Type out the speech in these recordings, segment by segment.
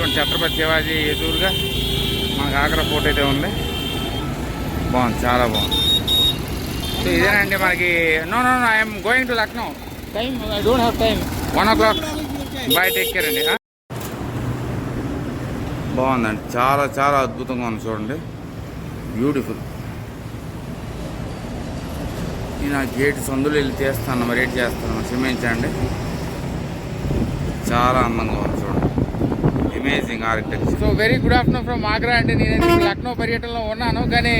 ఇదిగోండి ఛత్రపతి శివాజీ ఎదురుగా మనకు ఆగ్రా ఫోర్ట్ అయితే ఉంది. బాగుంది, చాలా బాగుంది. సో ఇదేనండి మనకి. No no no I'm going to Lucknow. Time I don't have time. 1 o'clock. Bye, take care అండి. బాగుందండి, చాలా చాలా అద్భుతంగా ఉంది. చూడండి, బ్యూటిఫుల్. నేను ఆ గేట్ సందులో వెళ్ళి చేస్తాను, మరి ఏంటి చేస్తాను క్షమించండి. చాలా అందంగా ఉంది చూడండి, amazing architecture. So very good afternoon from Agra అండి. నేనైతే లక్నో పర్యటనలో ఉన్నాను, కానీ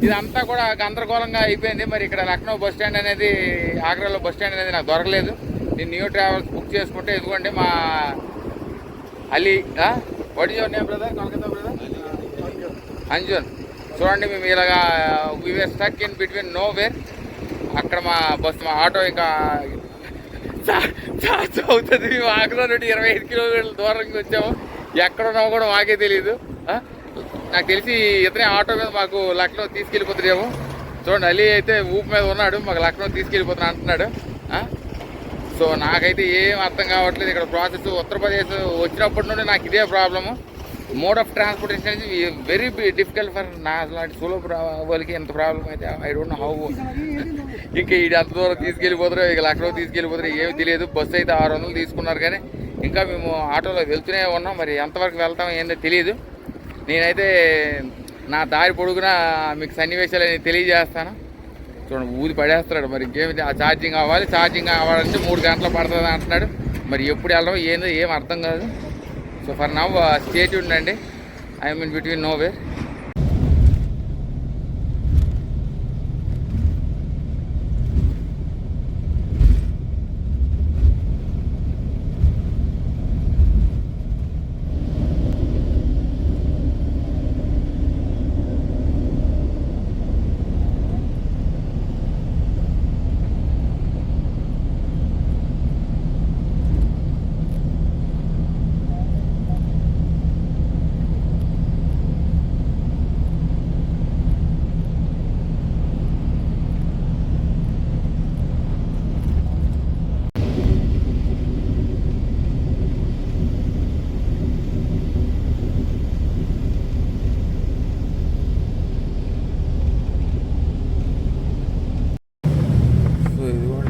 ఇదంతా కూడా గందరగోళంగా అయిపోయింది. మరి ఇక్కడ లక్నో బస్ స్టాండ్ అనేది, ఆగ్రాలో బస్ స్టాండ్ అనేది నాకు దొరకలేదు. నేను న్యూ ట్రావెల్స్ బుక్ చేసుకుంటే ఇదిగోండి మా Ali, what is your name brother? Kolkata brother Anjun. చూడండి, మేము ఇలాగా we are stuck in between nowhere. అక్కడ మా బస్సు, మా ఆటో ఇంకా చార్జ్ అవుతుంది. మేము ఆగ్రా నుండి 25 కిలోమీటర్ల దూరంకి వచ్చాము. ఎక్కడున్నామో కూడా మాకే తెలియదు. నాకు తెలిసి ఇతనే ఆటో మీద మాకు లక్నో తీసుకెళ్ళిపోతున్నాడేమో. చూడండి, అలీ అయితే ఊపు మీద ఉన్నాడు, మాకు లక్నో తీసుకెళ్ళిపోతున్నా అంటున్నాడు. సో నాకైతే ఏం అర్థం కావట్లేదు ఇక్కడ ప్రాసెస్. ఉత్తరప్రదేశ్ వచ్చినప్పటి నుండి నాకు ఇదే ప్రాబ్లము. మోడ్ ఆఫ్ ట్రాన్స్పోర్టేషన్ అనేది వెరీ డిఫికల్ట్ ఫర్ నా లాంటి సోలో వాళ్ళకి. ఎంత ప్రాబ్లం అయితే ఐ డోంట్ నో హౌ. ఇంకా ఇది అంత దూరం తీసుకెళ్ళిపోతారో, ఇక లక్నో తీసుకెళ్ళిపోతారో ఏమి తెలియదు. బస్సు అయితే 600 తీసుకున్నారు, కానీ ఇంకా మేము ఆటోలో వెళ్తూనే ఉన్నాం. మరి ఎంతవరకు వెళ్తాం ఏందో తెలియదు. నేనైతే నా దారి పొడుగున మీకు సన్నివేశాలు తెలియజేస్తాను. చూడండి, ఊది పడేస్తున్నాడు. మరి ఇంకేమి ఛార్జింగ్ అవ్వాలి, ఛార్జింగ్ అవ్వాలంటే 3 గంటలు పడుతుంది అంటున్నాడు. మరి ఎప్పుడు వెళ్ళడం ఏందో ఏం అర్థం కాదు. So for now stay tuned అండి. I mean between nowhere.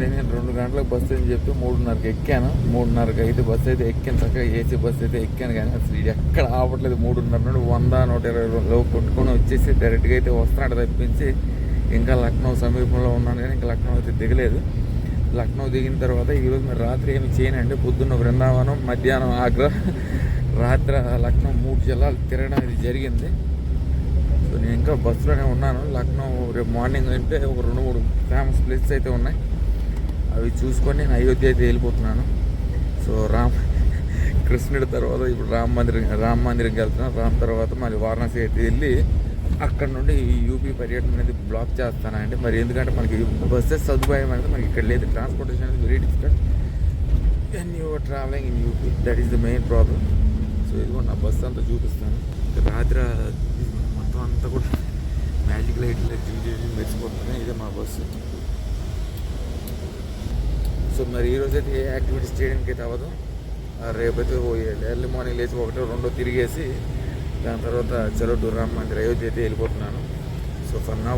నేను 2 గంటలకు బస్సు అని చెప్పి 3:30కి ఎక్కాను. 3:30కి అయితే బస్సు అయితే ఎక్కాను, చక్కగా ఏసీ బస్సు అయితే ఎక్కాను. కానీ అసలు ఇది ఎక్కడ ఆపట్లేదు. 3:30 నుండి 100-120 కొట్టుకొని వచ్చేసి డైరెక్ట్గా అయితే వస్తున్నాడు తప్పించి ఇంకా లక్నో సమీపంలో ఉన్నాను, కానీ ఇంకా లక్నో అయితే దిగలేదు. లక్నో దిగిన తర్వాత ఈరోజు మీరు రాత్రి ఏమి చేయనండి. పొద్దున్న బృందావనం, మధ్యాహ్నం ఆగ్రా, రాత్రి లక్నో 3 జిల్లాలు తిరగడం ఇది జరిగింది. సో నేను ఇంకా బస్సులోనే ఉన్నాను. లక్నో రేపు మార్నింగ్ అంటే ఒక 2-3 ఫేమస్ ప్లేసెస్ అయితే ఉన్నాయి, అవి చూసుకొని నేను అయోధ్య అయితే వెళ్ళిపోతున్నాను. సో కృష్ణుడి తర్వాత ఇప్పుడు రామ మందిరంకి వెళ్తున్నాను. రామ్ తర్వాత మళ్ళీ వారణాసి అయితే వెళ్ళి అక్కడ నుండి యూపీ పర్యటన అనేది బ్లాక్ చేస్తానండి. మరి ఎందుకంటే మనకి బస్సెస్ సదుపాయం అనేది మనకి ఇక్కడ లేదు. ట్రాన్స్పోర్టేషన్ అనేది very difficult when you are travelling in UP. That is the main problem. So ఇదిగో నా బస్సు అంతా చూపిస్తాను. రాత్రి మొత్తం అంతా కూడా మ్యాజిక్ లైట్లు మెరిసిపోతున్నాయి. ఇదే మా బస్సు. సో మరి ఈరోజు అయితే ఏ యాక్టివిటీస్ చేయడానికి అయితే అవ్వదు. రేపైతే ఎర్లీ మార్నింగ్ లేచి 1-2 తిరిగేసి దాని తర్వాత చలో టు రామ్ మందిర్ అయోధ్య అయితే వెళ్ళిపోతున్నాను. సో ఫర్ నా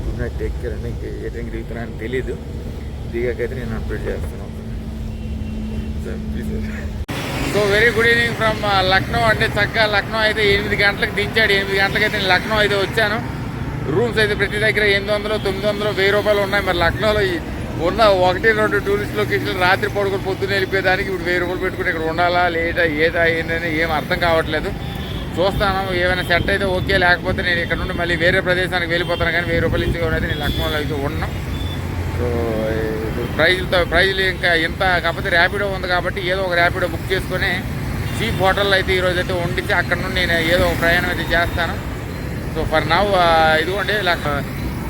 గుడ్ నైట్, టేక్ కేర్ అండి. ఇంకా ఏ టైంకి దిగుతున్నాను తెలీదు. దిగాకైతే నేను అప్డేట్ చేస్తున్నాను. So very good evening from Lucknow అండి. చక్కగా లక్నో అయితే 8 గంటలకు దించాడు. 8 గంటలకైతే నేను లక్నో అయితే వచ్చాను. రూమ్స్ అయితే ప్రతి దగ్గర 800, 900, 1000 రూపాయలు ఉన్నాయి. మరి లక్నోలో ఉన్న 1-2 టూరిస్ట్ లొకేషన్లు రాత్రి పడుకొని పొద్దున్న వెళ్ళిపోయేదానికి ఇప్పుడు 1000 రూపాయలు పెట్టుకుని ఇక్కడ ఉండాలా లేదా ఏదా ఏంటని ఏం అర్థం కావట్లేదు. చూస్తాను, ఏమైనా సెట్ అయితే ఓకే, లేకపోతే నేను ఇక్కడ నుండి మళ్ళీ వేరే ప్రదేశానికి వెళ్ళిపోతాను. కానీ 1000 రూపాయలు ఇచ్చి అయితే నేను లక్నోలో అయితే ఉన్నాను. సో ప్రైజ్లు ఇంకా ఇంత కాకపోతే ర్యాపిడో ఉంది కాబట్టి ఏదో ఒక ర్యాపిడో బుక్ చేసుకొని చీప్ హోటల్లో అయితే ఈరోజు అయితే వండించి అక్కడ నుండి నేను ఏదో ఒక ప్రయాణం అయితే చేస్తాను. సో ఫర్ నవ్ ఇదిగోండి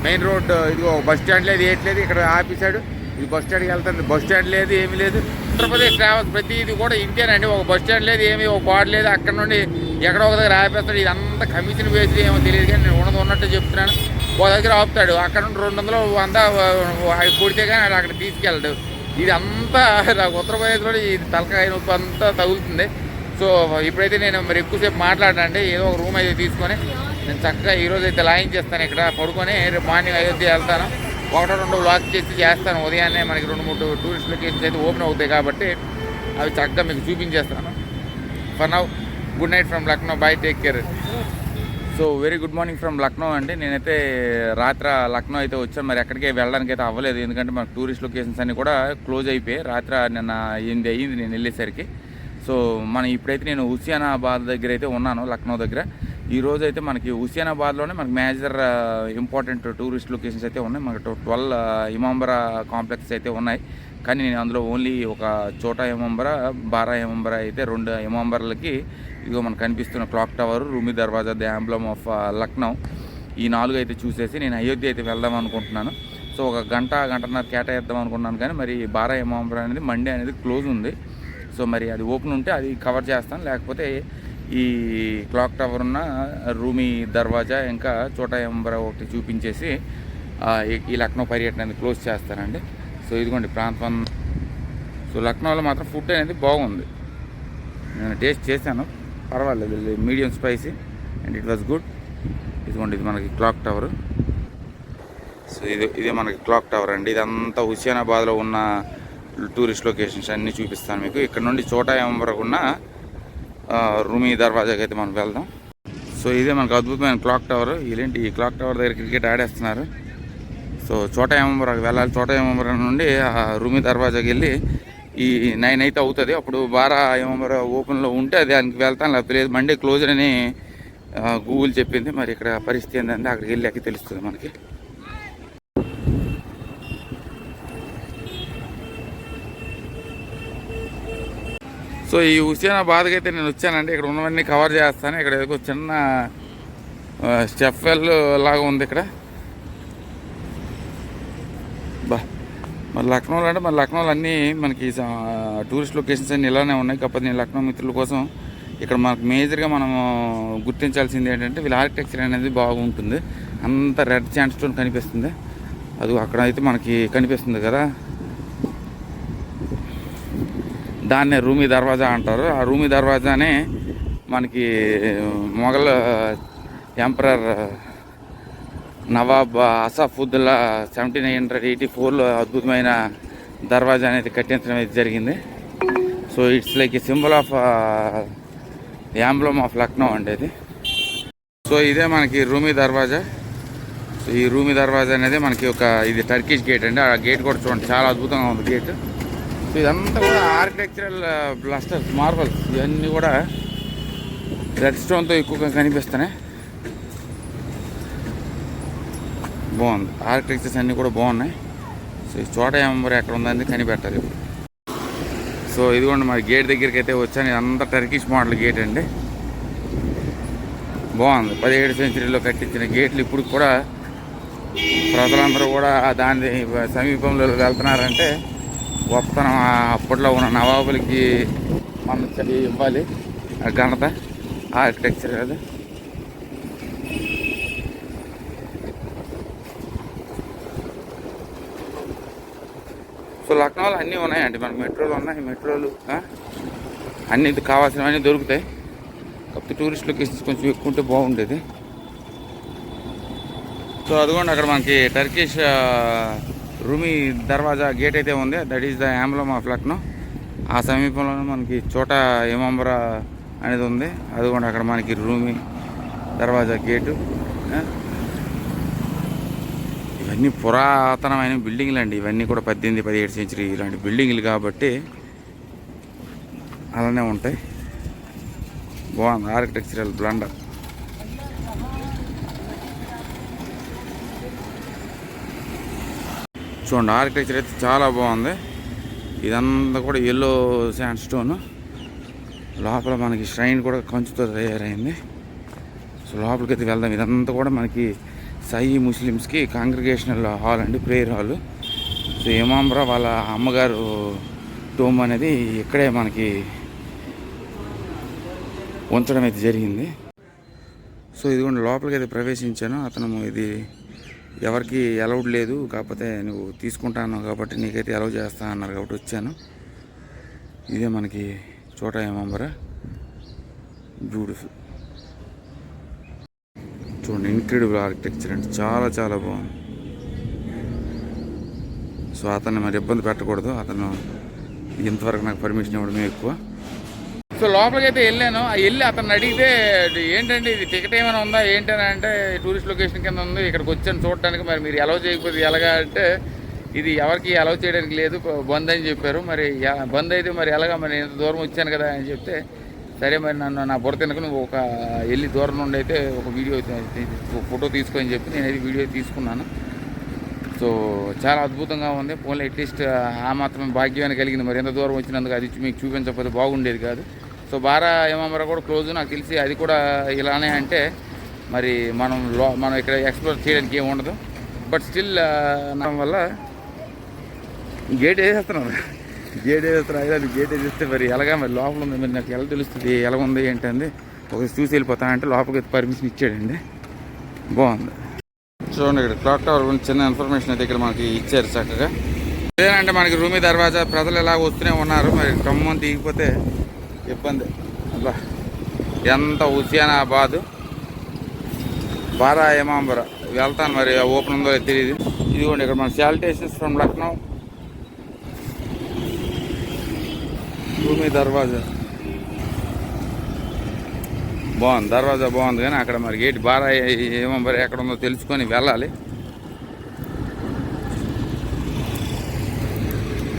మెయిన్ రోడ్, ఇదిగో బస్ స్టాండ్ లేదు, ఏట్లేదు. ఇక్కడ ఆపేశాడు. ఇది బస్ స్టాండ్కి వెళ్తాను, బస్ స్టాండ్ లేదు, ఏమీ లేదు. ఆంధ్రప్రదేశ్ ట్రావెల్స్ ప్రతిది కూడా ఇంతేనండి. ఒక బస్ స్టాండ్ లేదు, ఏమీ ఒక బాడ్ లేదు. అక్కడ నుండి ఎక్కడో ఒక దగ్గర ఆపేస్తాడు. ఇదంతా కమిషన్ బేస్డ్ ఏమో తెలియదు, కానీ నేను ఉన్నట్టు చెప్తున్నాను. ఒక దగ్గర ఆపుతాడు, అక్కడ నుండి 200, 100 కొడితే కానీ అది అక్కడ తీసుకెళ్ళడు. ఇది అంతా నాకు ఉత్తరప్రదేశ్లో ఇది తలకాయ నొప్పి అంతా తగులుతుంది. సో ఇప్పుడైతే నేను మరి ఎక్కువసేపు మాట్లాడండి, ఏదో ఒక రూమ్ అయితే తీసుకొని నేను చక్కగా ఈరోజు అయితే లాయింగ్ చేస్తాను ఇక్కడ పడుకొని. రేపు మార్నింగ్ అయోధ్య వెళ్తాను, 1-2 వ్లాగ్ చేస్తాను. ఉదయాన్నే మనకి 2-3 టూరిస్ట్ లొకేషన్స్ అయితే ఓపెన్ అవుతాయి కాబట్టి అవి చక్కగా మీకు చూపించేస్తాను. For now good night from Lucknow, by, take care. So very good morning from Lucknow అండి. నేనైతే రాత్రి లక్నో అయితే వచ్చాను, మరి ఎక్కడికి వెళ్ళడానికి అయితే అవ్వలేదు, ఎందుకంటే మనకు టూరిస్ట్ లొకేషన్స్ అన్నీ కూడా క్లోజ్ అయిపోయాయి. రాత్రి నిన్న 8 అయ్యింది నేను వెళ్ళేసరికి. సో ఇప్పుడైతే నేను హుస్సేనాబాద్ దగ్గర అయితే ఉన్నాను, లక్నో దగ్గర. ఈరోజు అయితే మనకి హుస్సేనాబాద్లోనే మనకి మేజర్ ఇంపార్టెంట్ టూరిస్ట్ లొకేషన్స్ అయితే ఉన్నాయి. మనకు 12 ఇమాంబరా కాంప్లెక్స్ అయితే ఉన్నాయి, కానీ నేను అందులో ఓన్లీ ఒక చోటా ఇమాంబరా, బారా ఇమాంబరా అయితే 2 ఇమాంబర్లకి ఇదిగో మనకు కనిపిస్తున్న క్లాక్ టవర్, రూమీ దర్వాజా, ది ఎంబ్లమ్ ఆఫ్ లక్నో, ఈ 4 అయితే చూసేసి నేను అయోధ్య అయితే వెళ్దాం అనుకుంటున్నాను. సో ఒక గంటన్నర కేటాయిద్దాం అనుకున్నాను, కానీ మరి బారా ఇమాంబరా అనేది మండే అనేది క్లోజ్ ఉంది. సో మరి అది ఓపెన్ ఉంటే అది కవర్ చేస్తాను, లేకపోతే ఈ క్లాక్ టవర్ ఉన్న రూమీ దర్వాజా ఇంకా చోటా ఇమాంబరా ఒకటి చూపించేసి ఈ లక్నో పర్యటన అనేది క్లోజ్ చేస్తానండి. సో ఇదిగోండి ప్రాంతం. సో లక్నోలో మాత్రం ఫుడ్ అనేది బాగుంది, నేను టేస్ట్ చేశాను, పర్వాలేదు, medium spicy and it was good. ఇదిగోండి ఇది మనకి క్లాక్ టవర్. సో ఇదే మనకి క్లాక్ టవర్ అండి. ఇదంతా హుస్సేనాబాద్లో ఉన్న టూరిస్ట్ లొకేషన్స్ అన్నీ చూపిస్తాను మీకు. ఇక్కడ నుండి చోటా ఇమాంబరాకు ఉన్న రూమీ దర్వాజాకి అయితే మనం వెళ్దాం. సో ఇదే మనకు అద్భుతమైన క్లాక్ టవర్. ఇలాంటి ఈ క్లాక్ టవర్ దగ్గర క్రికెట్ ఆడేస్తున్నారు. సో చోటా ఇమాంబరాకు వెళ్ళాలి, చోటా ఇమాంబరా నుండి రూమీ దర్వాజాకి వెళ్ళి ఈ 9 అయితే అవుతుంది. అప్పుడు బారా ఇమాంబరా ఓపెన్లో ఉంటే అది దానికి వెళ్తాను, లేకపోతే లేదు మండే క్లోజ్ అని గూగుల్ చెప్పింది. మరి ఇక్కడ పరిస్థితి ఏంటంటే అక్కడికి వెళ్ళాక తెలుస్తుంది మనకి. సో ఈ హుస్సేనాబాద్కి అయితే నేను వచ్చానండి, ఇక్కడ ఉన్నవన్నీ కవర్ చేస్తాను. ఇక్కడ ఏదో చిన్న స్టెప్ వెల్ లాగా ఉంది ఇక్కడ. మరి లక్నోలో అంటే మరి లక్నోలో అన్నీ మనకి టూరిస్ట్ లొకేషన్స్ అన్నీ ఇలానే ఉన్నాయి. కాకపోతే నేను లక్నో మిత్రుల కోసం ఇక్కడ మనకు మేజర్గా మనం గుర్తించాల్సింది ఏంటంటే వీళ్ళ ఆర్కిటెక్చర్ అనేది బాగుంటుంది. అంత రెడ్ శాండ్ స్టోన్ కనిపిస్తుంది, అది అక్కడ అయితే మనకి కనిపిస్తుంది కదా, దాన్నే రూమీ దర్వాజా అంటారు. ఆ రూమీ దర్వాజానే మనకి మొఘల్ ఎంపరర్ నవాబ్ అసాఫుద్దౌలా 1784లో అద్భుతమైన దర్వాజా అనేది కట్టించడం అయితే జరిగింది. So it's like A symbol of emblem of Lucknow అండి ఇది. సో ఇదే మనకి రూమీ దర్వాజా. సో ఈ రూమీ దర్వాజా అనేది మనకి ఇది టర్కిష్ గేట్ అండి. ఆ గేట్ కూడా చూడండి, చాలా అద్భుతంగా ఉంది గేట్. సో ఇదంతా కూడా ఆర్కిటెక్చరల్ బ్లస్టర్స్, మార్బల్స్, ఇవన్నీ కూడా రెడ్ స్టోన్తో ఎక్కువగా కనిపిస్తున్నాయి. బాగుంది, ఆర్కిటెక్చర్స్ అన్నీ కూడా బాగున్నాయి. సో ఈ చోటా ఇమాంబరా ఎక్కడ ఉందని కనిపెట్టాలి ఇప్పుడు. సో ఇదిగోండి మరి గేట్ దగ్గరికి అయితే వచ్చాను. ఇదంతా టర్కిష్ మోడల్ గేట్ అండి, బాగుంది. 17వ సెంచరీలో కట్టించిన గేట్లు ఇప్పుడు కూడా ప్రజలందరూ కూడా దాని సమీపంలో వెళ్తున్నారంటే గొప్పతనం. అప్పట్లో ఉన్న నవాబులకి మనం ఇవ్వాలి ఆ ఘనత, ఆర్కిటెక్చర్ కదా. సో లక్నోలో అన్నీ ఉన్నాయండి, మనకు మెట్రోలు ఉన్నాయి, మెట్రోలు అన్నీ కావాల్సినవన్నీ దొరుకుతాయి. కాకపోతే టూరిస్ట్ లొకేషన్స్ కొంచెం ఎక్కువ ఉంటే బాగుండేది. సో అదిగోండి అక్కడ మనకి టర్కిష్ రూమీ దర్వాజా గేట్ అయితే ఉంది, that is the emblem of Lucknow. ఆ సమీపంలోనే మనకి చోటా ఇమాంబరా అనేది ఉంది. అదిగోండి అక్కడ మనకి రూమీ దర్వాజా గేటు. ఇవన్నీ పురాతనమైన బిల్డింగ్లు అండి, ఇవన్నీ కూడా 18వ 17వ సెంచరీ ఇలాంటి బిల్డింగ్లు కాబట్టి అలానే ఉంటాయి. బాగుంది ఆర్కిటెక్చరల్ బ్లండర్. చూడండి ఆర్కిటెక్చర్ అయితే చాలా బాగుంది. ఇదంతా కూడా ఎల్లో శాండ్ స్టోన్. లోపల మనకి ష్రైన్ కూడా కంచుతో తయారైంది. సో లోపలికి అయితే వెళ్దాం. ఇదంతా కూడా మనకి సాయి ముస్లిమ్స్కి కాంగ్రిగేషనల్ హాల్ అండి, ప్రేయర్ హాల్. సో ఇమాంబరా వాళ్ళ అమ్మగారు టోమ్ అనేది ఇక్కడే మనకి ఉంచడం అయితే జరిగింది. సో ఇదిగోండి లోపలికి అయితే ప్రవేశించాను. అతను ఇది ఎవరికి అలౌడ్ లేదు, కాకపోతే నువ్వు తీసుకుంటాను కాబట్టి నీకైతే అలౌ చేస్తా అన్నారు కాబట్టి వచ్చాను. ఇదే మనకి చోటా ఇమాంబరా. బ్యూటిఫుల్. చూడండి, ఇన్క్రెడిబుల్ ఆర్కిటెక్చర్ అండి, చాలా చాలా బాగుంది. సో అతన్ని మరి ఇబ్బంది పెట్టకూడదు, అతను ఇంతవరకు నాకు పర్మిషన్ ఇవ్వడమే ఎక్కువ. సో లోపలికి అయితే వెళ్ళాను. వెళ్ళి అతను అడిగితే ఏంటంటే ఇది టికెట్ ఏమైనా ఉందా ఏంటని అంటే టూరిస్ట్ లొకేషన్ కింద ఉంది, ఇక్కడికి వచ్చాను చూడటానికి, మరి మీరు అలౌ చేయకపోతే ఎలాగా అంటే ఇది ఎవరికి అలౌ చేయడానికి లేదు, బంద్ అని చెప్పారు. మరి బంద్ అయితే మరి ఎలాగా, మరి ఇంత దూరం వచ్చాను కదా అని చెప్తే సరే మరి నన్ను నా బుర్ర తినకు నువ్వు ఒక వెళ్ళి దూరం నుండి అయితే ఒక వీడియో ఫోటో తీసుకొని చెప్పి నేనైతే వీడియో తీసుకున్నాను. సో చాలా అద్భుతంగా ఉంది. పోన్లే అట్లీస్ట్ ఆ మాత్రం భాగ్యాన్ని కలిగింది. మరి ఎంత దూరం వచ్చినందుకు అది మీకు చూపించకపోతే బాగుండేది కాదు. సో బారా ఏమాంబరా కూడా క్లోజ్ నాకు తెలిసి, అది కూడా ఇలానే అంటే మరి మనం ఇక్కడ ఎక్స్ప్లోర్ చేయడానికి ఏమి ఉండదు. బట్ స్టిల్ వల్ల గేట్ వేసేస్తున్నారు, గేట్ వేసేస్తే మరి ఎలాగా మరి లోపల ఉంది, మరి నాకు ఎలా తెలుస్తుంది ఎలా ఉంది ఏంటంది, ఒకసారి చూసి వెళ్ళిపోతానంటే లోపలికి పర్మిషన్ ఇచ్చాడండి. బాగుంది. చూడండి, ఇక్కడ క్లాక్ టవర్ గురించి చిన్న ఇన్ఫర్మేషన్ అయితే ఇక్కడ మనకి ఇచ్చారు చక్కగా. అదేనంటే మనకి రూమీ దర్వాజా ప్రజలు ఎలా వస్తూనే ఉన్నారు, మరి ఖమ్మం తీగిపోతే ఇబ్బంది. అబ్బా ఎంత హుస్సేనాబాద్ బారా ఏమాంబరా వెళ్తాను, మరి ఓపెన్ ఉందో తెలియదు. ఇదిగోండి ఇక్కడ మన శాలిటేషన్స్ ఫ్రమ్ లక్నో రూమీ దర్వాజా బాగుంది. దర్వాజా బాగుంది కానీ అక్కడ మరి గేట్ బారా ఏమాంబరా ఎక్కడ ఉందో తెలుసుకొని వెళ్ళాలి.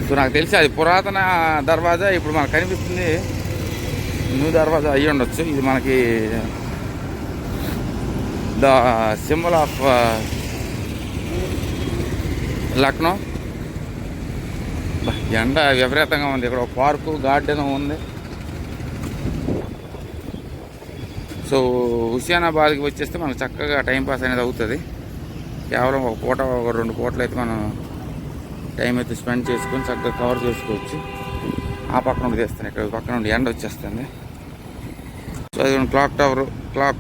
సో నాకు తెలిసి అది పురాతన దర్వాజా, ఇప్పుడు మనకు కనిపిస్తుంది న్యూ దర్వాజా అయ్యి ఉండొచ్చు. ఇది మనకి ద సింబల్ ఆఫ్ లక్నో. ఎండ విపరీతంగా ఉంది. ఇక్కడ ఒక పార్కు గార్డెన్ ఉంది. సో హుస్సేనాబాద్కి వచ్చేస్తే మనకు చక్కగా టైంపాస్ అనేది అవుతుంది. కేవలం ఒక పూట ఒక 2 పూటలు అయితే మనం టైం అయితే స్పెండ్ చేసుకొని చక్కగా కవర్ చేసుకోవచ్చు. ఆ పక్క నుండి తీస్తాను, ఇక్కడ పక్క నుండి ఎండ వచ్చేస్తుంది. సో అది క్లాక్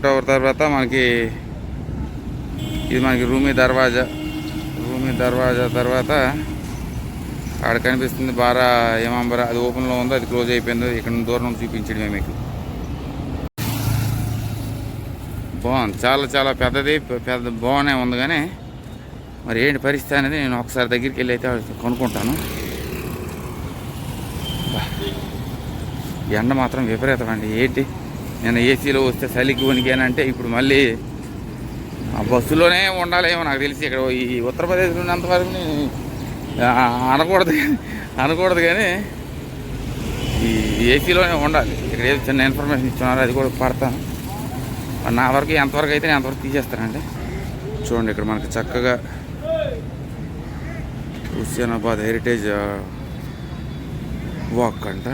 టవర్ తర్వాత మనకి ఇది మనకి రూమీ దర్వాజా తర్వాత అక్కడ కనిపిస్తుంది బారా ఏమాంబరా. అది ఓపెన్లో ఉందో, అది క్లోజ్ అయిపోయిందో, ఇక్కడ దూరం నుంచి చూపించడమే మీకు. బాగుంది, చాలా చాలా పెద్దది, బాగానే ఉంది. కానీ మరి ఏంటి పరిస్థితి అనేది నేను ఒకసారి దగ్గరికి వెళ్ళి అయితే కొనుక్కుంటాను. ఎండ మాత్రం విపరీతం అండి. ఏంటి నేను ఏసీలో వస్తే చలికి వణికానంటే ఇప్పుడు మళ్ళీ ఆ బస్సులోనే ఉండాలేమో నాకు తెలిసి. ఇక్కడ ఈ ఉత్తరప్రదేశ్ ఉన్నంతవరకు నేను అనకూడదు కానీ ఈ ఏసీలోనే ఉండాలి. ఇక్కడ ఏదో చిన్న ఇన్ఫర్మేషన్ ఇస్తున్నారు, అది కూడా పడతాను. నా వరకు ఎంతవరకు అయితే నేను అంతవరకు తీసేస్తానండి. చూడండి, ఇక్కడ మనకి చక్కగా హుస్సేనాబాద్ హెరిటేజ్ వాక్ అంట.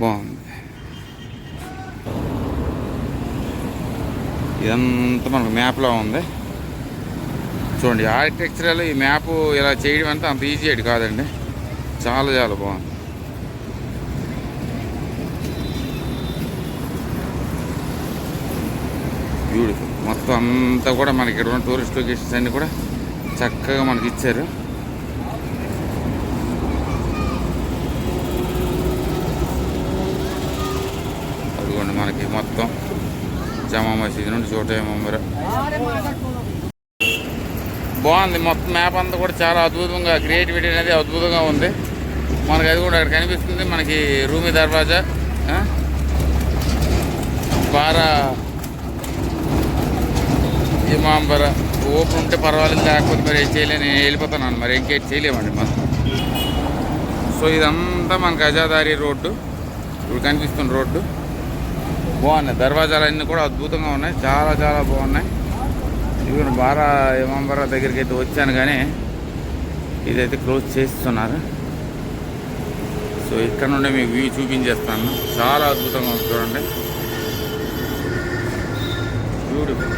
బాగుంది. ఇదంతా మనకు మ్యాప్లో ఉంది. చూడండి, ఆర్కిటెక్చరల్ ఈ మ్యాప్ ఇలా చేయడం అంటే అంత ఈజీ అది కాదండి. చాలా చాలా బాగుంది. బ్యూటిఫుల్. మొత్తం అంతా కూడా మనకి ఇక్కడ ఉన్న టూరిస్ట్ లొకేషన్స్ అన్నీ కూడా చక్కగా మనకి ఇచ్చారు. అదిగోండి మనకి మొత్తం జామా మసీద్ నుండి చోట ఏమాంబరా బాగుంది. మొత్తం మ్యాప్ అంతా కూడా చాలా అద్భుతంగా, క్రియేటివిటీ అనేది అద్భుతంగా ఉంది. మనకి అది కూడా అక్కడ కనిపిస్తుంది. మనకి రూమీ దర్వాజా బారా ఏమాంబరా ఓపెన్ ఉంటే పర్వాలేదు, లేకపోతే మరి ఏం చేయలేని నేను వెళ్ళిపోతున్నాను. మరి ఇంకేం చేయలేమండి మనం. సో ఇదంతా మనకి అజాదారి రోడ్డు, ఇప్పుడు కనిపిస్తున్న రోడ్డు. బాగున్నాయి, దర్వాజాలన్నీ కూడా అద్భుతంగా ఉన్నాయి, చాలా చాలా బాగున్నాయి. ఇవి బారా ఏమాంబరా దగ్గరికి అయితే వచ్చాను కానీ ఇదైతే క్లోజ్ చేస్తున్నారు. సో ఇక్కడ నుండి మీకు వ్యూ చూపించేస్తాను. చాలా అద్భుతంగా ఉంది చూడండి, బ్యూటిఫుల్,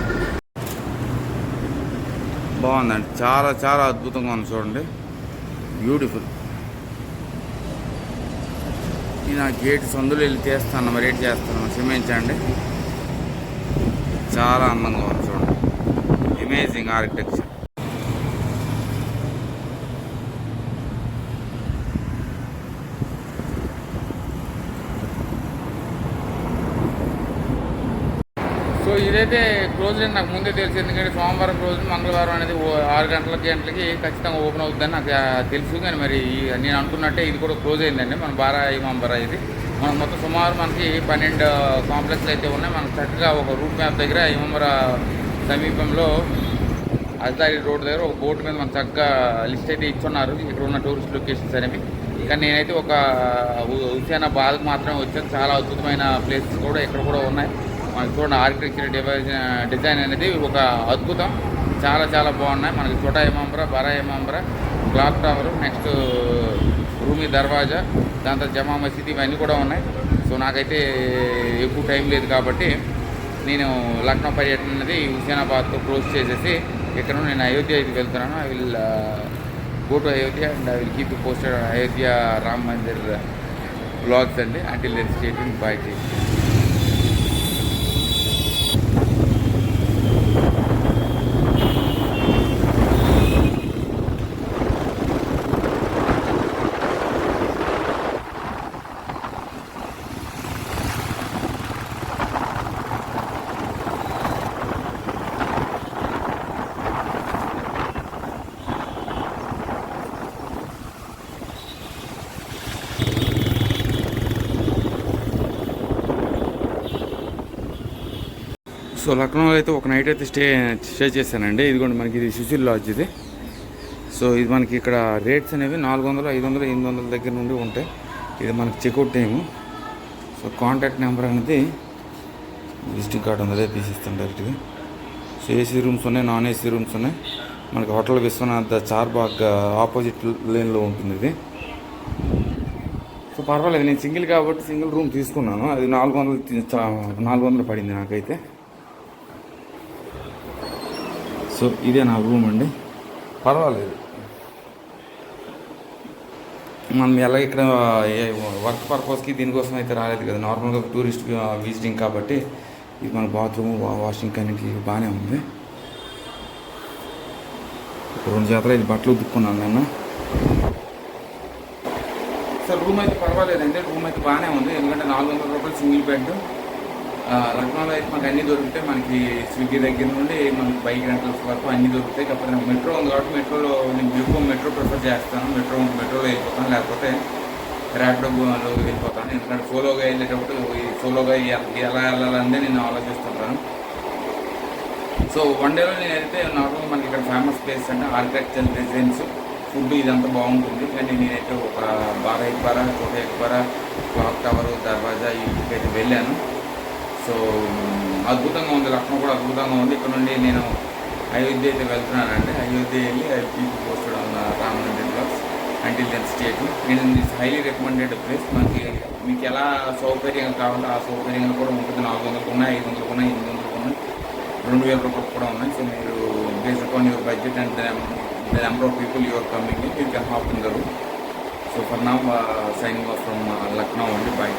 బాగుందండి. చాలా చాలా అద్భుతంగా ఉంది చూడండి, బ్యూటిఫుల్. ఇది నా గేట్ సందులో వెళ్ళి తీస్తాను, మరి ఏంటి చేస్తాను క్షమించండి. చాలా అందంగా ఉంది చూడండి, అమేజింగ్ ఆర్కిటెక్చర్. ఇదైతే క్లోజ్ అని నాకు ముందే తెలుసు, ఎందుకంటే సోమవారం రోజు మంగళవారం అనేది 6 గంటలకి ఖచ్చితంగా ఓపెన్ అవుతుందని నాకు తెలుసు. కానీ మరి నేను అనుకున్నట్టే ఇది కూడా క్లోజ్ అయిందండి. మన బారా ఇమాం బారా ఇది మనకు మొత్తం సుమారు మనకి 12 కాంప్లెక్స్లు అయితే ఉన్నాయి. మనకు చక్కగా ఒక రూట్ మ్యాప్ దగ్గర ఇమాంబరా సమీపంలో అజ్దారి రోడ్ దగ్గర ఒక బోర్డు మీద మనకు చక్కగా లిస్ట్ అయితే ఇచ్చున్నారు ఇక్కడ ఉన్న టూరిస్ట్ లొకేషన్స్ అనేవి. కానీ నేనైతే ఒక హుస్సేనాబాద్కి మాత్రమే వచ్చాను. చాలా అద్భుతమైన ప్లేసెస్ కూడా ఇక్కడ కూడా ఉన్నాయి. మనకి చూడండి ఆర్కిటెక్చర్ డిజైన్ అనేది ఒక అద్భుతం, చాలా చాలా బాగున్నాయి. మనకి చోటా ఇమాంబరా, బారా ఇమాంబరా, క్లాక్ టవర్, నెక్స్ట్ రూమీ దర్వాజా, దాని తర్వాత జమా మసీద్ ఇవన్నీ కూడా ఉన్నాయి. సో నాకైతే ఎక్కువ టైం లేదు కాబట్టి నేను లక్నో పర్యటన అనేది హుస్సేనాబాద్తో క్లోజ్ చేసేసి ఇక్కడ నేను అయోధ్య అయితే వెళ్తున్నాను. I will go to Ayodhya and I will keep posted Ayodhya Ram Mandir blogs అండి. Until then stay tuned, bye. సో లక్నోలో అయితే ఒక నైట్ అయితే స్టే చేశానండి. ఇదిగోండి మనకి ఇది సుశీల్ లాడ్జ్ ఇది. సో ఇది మనకి ఇక్కడ రేట్స్ అనేవి 400, 500, 800 దగ్గర నుండి ఉంటాయి. ఇది మనకి checkout time. So contact number అనేది విజిటింగ్ కార్డు ఉంది, అదే తీసిస్తాను డైరెక్ట్గా. సో ఏసీ రూమ్స్ ఉన్నాయి, నాన్ ఏసీ రూమ్స్ ఉన్నాయి. మనకి హోటల్ విశ్వనాథ్ చార్బాగ్ ఆపోజిట్ లేన్లో ఉంటుంది ఇది. సో పర్వాలేదు, నేను సింగిల్ కాబట్టి సింగిల్ రూమ్ తీసుకున్నాను. అది 400 పడింది నాకైతే. సో ఇదే నా రూమ్ అండి, పర్వాలేదు. మనం ఎలా ఇక్కడ వర్క్ పర్పస్కి దీనికోసం అయితే రాలేదు కదా, నార్మల్గా టూరిస్ట్ విజిటింగ్ కాబట్టి. ఇది మన బాత్రూమ్, వాషింగ్ కనికి బాగానే ఉంది. 2 జాతర ఇది బట్టలు ఉతుక్కున్నాను నేను. సార్ రూమ్ అయితే పర్వాలేదండి, రూమ్ అయితే బాగానే ఉంది. ఎందుకంటే 400 రూపాయలు సింగిల్ బెడ్. లక్నోలో అయితే మనకి అన్నీ దొరుకుతాయి. మనకి స్విగ్గీ దగ్గర నుండి మనకి బైక్ రెంటల్స్ వరకు అన్నీ దొరుకుతాయి. కాకపోతే నాకు మెట్రో ఉంది కాబట్టి మెట్రోలో నేను ఎక్కువ మెట్రో ప్రిఫర్ చేస్తాను. మెట్రోలో వెళ్ళిపోతాను, లేకపోతే ర్యాపిడోలో వెళ్ళిపోతాను. ఎందుకంటే సోలోగా వెళ్ళేటప్పుడు సోలోగా ఎలా వెళ్ళాలని నేను ఆలోచిస్తుంటాను. సో వన్ డేలో నేనైతే నార్మల్గా మనకి ఇక్కడ ఫేమస్ ప్లేస్ అంటే ఆర్కిటెక్చర్ డిజైన్స్, ఫుడ్ ఇదంతా బాగుంటుంది. కానీ నేనైతే ఒక బారా ఇక్బారా, చోటా ఇక్బారా, క్లాక్ టవర్, దర్వాజా వీటికైతే వెళ్ళాను. సో అద్భుతంగా ఉంది, లక్నో కూడా అద్భుతంగా ఉంది. ఇక్కడ నుండి నేను అయోధ్య అయితే వెళ్తున్నానండి. అయోధ్య వెళ్ళి I keep posted on Ram Mandir blogs until then stay tuned. నేను దిస్ హైలీ రికమెండెడ్ ప్లేస్. మీకు ఎలా సౌకర్యంగా కావాలో ఆ సౌకర్యంగా కూడా ఉంటుంది. 400 ఉన్నాయి, 500 ఉన్నాయి, 800 ఉన్నాయి, 2000 రూపాయలు కూడా ఉన్నాయి. సో మీరు based on your budget and the number of people your coming you can hop in the room. So for now signing off from Lucknow అండి, బై.